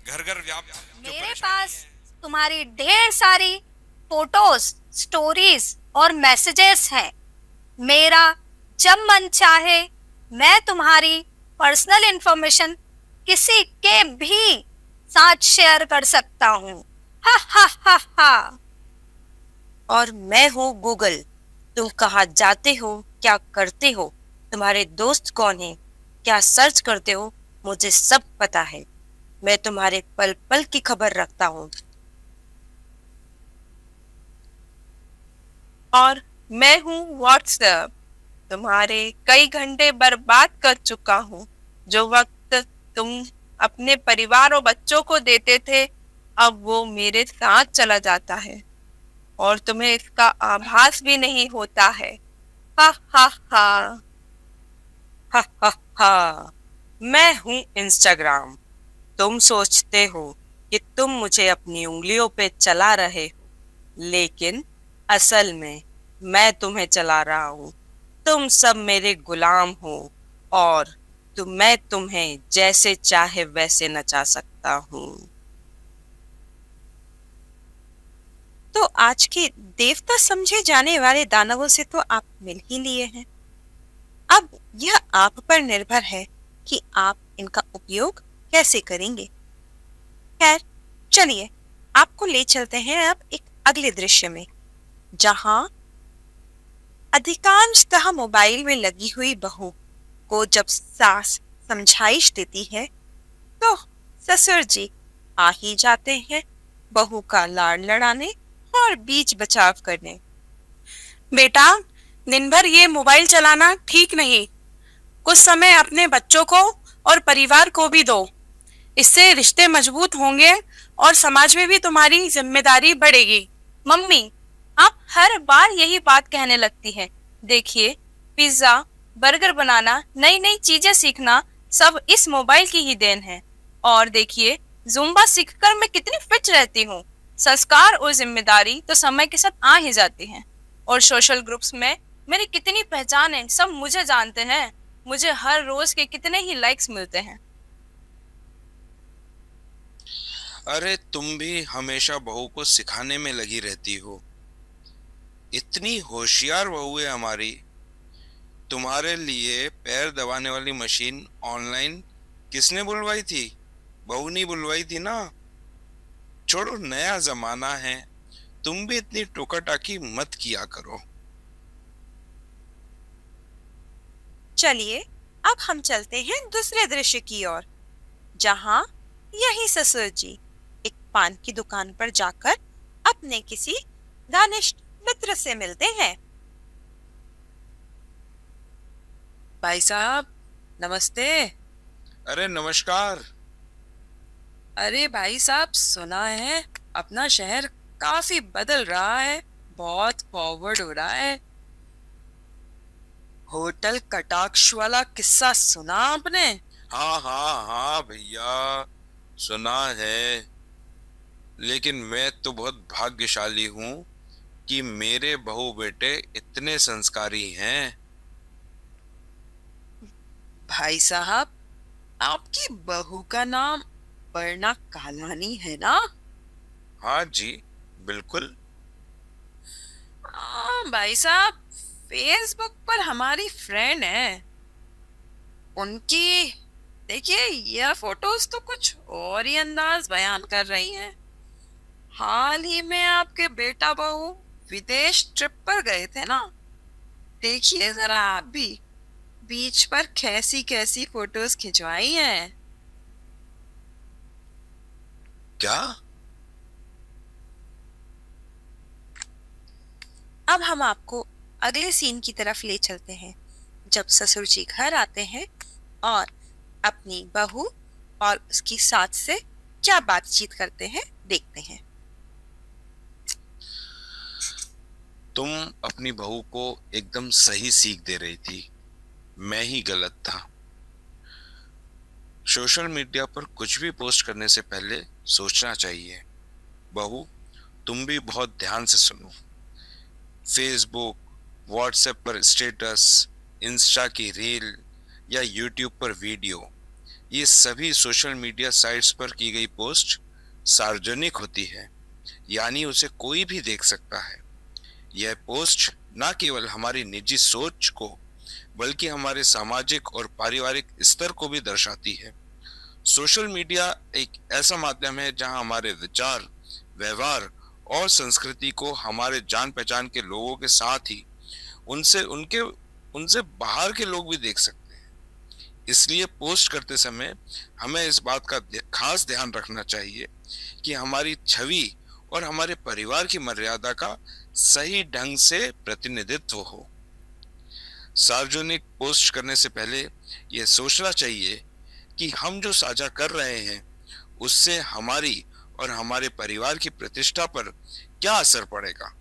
घर घर व्याप्त जो मेरे परेशानी पास है। तुम्हारी ढेर सारी फोटोज, स्टोरीज और मैसेजेस हैं। मेरा जब मन चाहे मैं तुम्हारी पर्सनल इंफॉर्मेशन किसी के भी साथ शेयर कर सकता हूँ। हा हा हा हा। और मैं हूँ गूगल। तुम कहाँ जाते हो, क्या करते हो, तुम्हारे दोस्त कौन है, क्या सर्च करते हो, मुझे सब पता है। मैं तुम्हारे पल पल की खबर रखता हूँ। और मैं हूँ व्हाट्सएप। तुम्हारे कई घंटे बर्बाद कर चुका हूँ। जो वक्त तुम अपने परिवार और बच्चों को देते थे, अब वो मेरे साथ चला जाता है और तुम्हें इसका आभास भी नहीं होता है। हा हा हा। हा हा हा। मैं हूँ इंस्टाग्राम। तुम सोचते हो कि तुम मुझे अपनी उंगलियों पे चला रहे हो, लेकिन असल में मैं तुम्हें चला रहा हूँ। तुम सब मेरे गुलाम हो और मैं तुम्हें जैसे चाहे वैसे नचा सकता हूँ। तो आज के देवता समझे जाने वाले दानवों से तो आप मिल ही लिए हैं। अब यह आप पर निर्भर है कि आप इनका उपयोग कैसे करेंगे। खैर, चलिए आपको ले चलते हैं अब एक अगले दृश्य में, जहां अधिकांशतः मोबाइल में लगी हुई बहू को जब सास समझाइश देती है, तो ससुर जी आ ही जाते हैं बहू का लाड़ लड़ाने और बीच बचाव करने। बेटा, दिन भर ये मोबाइल चलाना ठीक नहीं। कुछ समय अपने बच्चों को और परिवार को भी दो। इससे रिश्ते मजबूत होंगे और समाज में भी तुम्हारी जिम्मेदारी बढ़ेगी। मम्मी, आप हर बार यही बात कहने लगती हैं। देखिए, पिज्जा, बर्गर बनाना, नई नई चीजें सीखना सब इस मोबाइल की ही देन है। और देखिए, जुम्बा सीखकर मैं कितनी फिट रहती हूँ। संस्कार और जिम्मेदारी तो समय के साथ आ ही जाती हैं। और सोशल ग्रुप्स में मेरी कितनी पहचान है, सब मुझे जानते हैं। मुझे हर रोज के कितने ही लाइक्स मिलते हैं। अरे तुम भी हमेशा बहू को सिखाने में लगी रहती हो। इतनी होशियार बहू है हमारी। तुम्हारे लिए पैर दबाने वाली मशीन ऑनलाइन किसने बुलवाई थी? बहू नहीं बुलवाई थी ना। छोड़ो, नया जमाना है। तुम भी इतनी टोका टाकी मत किया करो। चलिए अब हम चलते हैं दूसरे दृश्य की ओर, जहां यही ससुर जी एक पान की दुकान पर जाकर अपने किसी घनिष्ठ मित्र से मिलते हैं। भाई साहब, नमस्ते। अरे नमस्कार। अरे भाई साहब, सुना है अपना शहर काफी बदल रहा है, बहुत फॉरवर्ड हो रहा है। होटल कटाक्ष वाला किस्सा सुना आपने? हाँ हाँ हाँ भैया, सुना है। लेकिन मैं तो बहुत भाग्यशाली हूँ कि मेरे बहू बेटे इतने संस्कारी हैं। भाई साहब, आपकी बहू का नाम वर्णा कालानी है ना? हाँ जी, बिल्कुल। भाई साहब, फेसबुक पर हमारी फ्रेंड है उनकी। देखिए, यह फोटोज तो कुछ और ही अंदाज बयान कर रही हैं। हाल ही में आपके बेटा बहू विदेश ट्रिप पर गए थे ना? देखिए जरा आप भी, बीच पर कैसी कैसी फोटोज खिंचवाई हैं। क्या? अब हम आपको अगले सीन की तरफ ले चलते हैं, जब ससुर जी घर आते हैं और अपनी बहू और उसकी सास से क्या बातचीत करते हैं, देखते हैं। तुम अपनी बहू को एकदम सही सीख दे रही थी। मैं ही गलत था। सोशल मीडिया पर कुछ भी पोस्ट करने से पहले सोचना चाहिए। बहू, तुम भी बहुत ध्यान से सुनो। फेसबुक, व्हाट्सएप पर स्टेटस, इंस्टा की रील या यूट्यूब पर वीडियो, ये सभी सोशल मीडिया साइट्स पर की गई पोस्ट सार्वजनिक होती है, यानी उसे कोई भी देख सकता है। यह पोस्ट न केवल हमारी निजी सोच को बल्कि हमारे सामाजिक और पारिवारिक स्तर को भी दर्शाती है। सोशल मीडिया एक ऐसा माध्यम है जहां हमारे विचार, व्यवहार और संस्कृति को हमारे जान पहचान के लोगों के साथ ही उनसे बाहर के लोग भी देख सकते हैं। इसलिए पोस्ट करते समय हमें इस बात का खास ध्यान रखना चाहिए कि हमारी छवि और हमारे परिवार की मर्यादा का सही ढंग से प्रतिनिधित्व हो। सार्वजनिक पोस्ट करने से पहले यह सोचना चाहिए कि हम जो साझा कर रहे हैं उससे हमारी और हमारे परिवार की प्रतिष्ठा पर क्या असर पड़ेगा।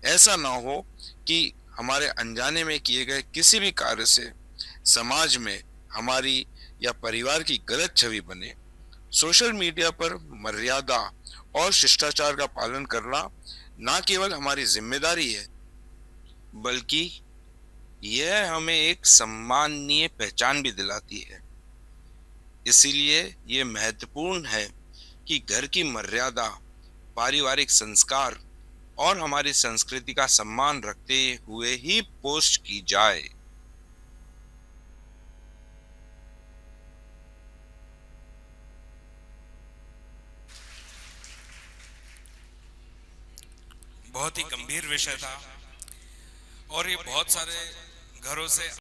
ऐसा ना हो कि हमारे अनजाने में किए गए किसी भी कार्य से समाज में हमारी या परिवार की गलत छवि बने। सोशल मीडिया पर मर्यादा और शिष्टाचार का पालन करना न केवल हमारी जिम्मेदारी है, बल्कि यह हमें एक सम्माननीय पहचान भी दिलाती है। इसीलिए ये महत्वपूर्ण है कि घर की मर्यादा, पारिवारिक संस्कार और हमारी संस्कृति का सम्मान रखते हुए ही पोस्ट की जाए। बहुत ही गंभीर विषय था और ये बहुत सारे घरों से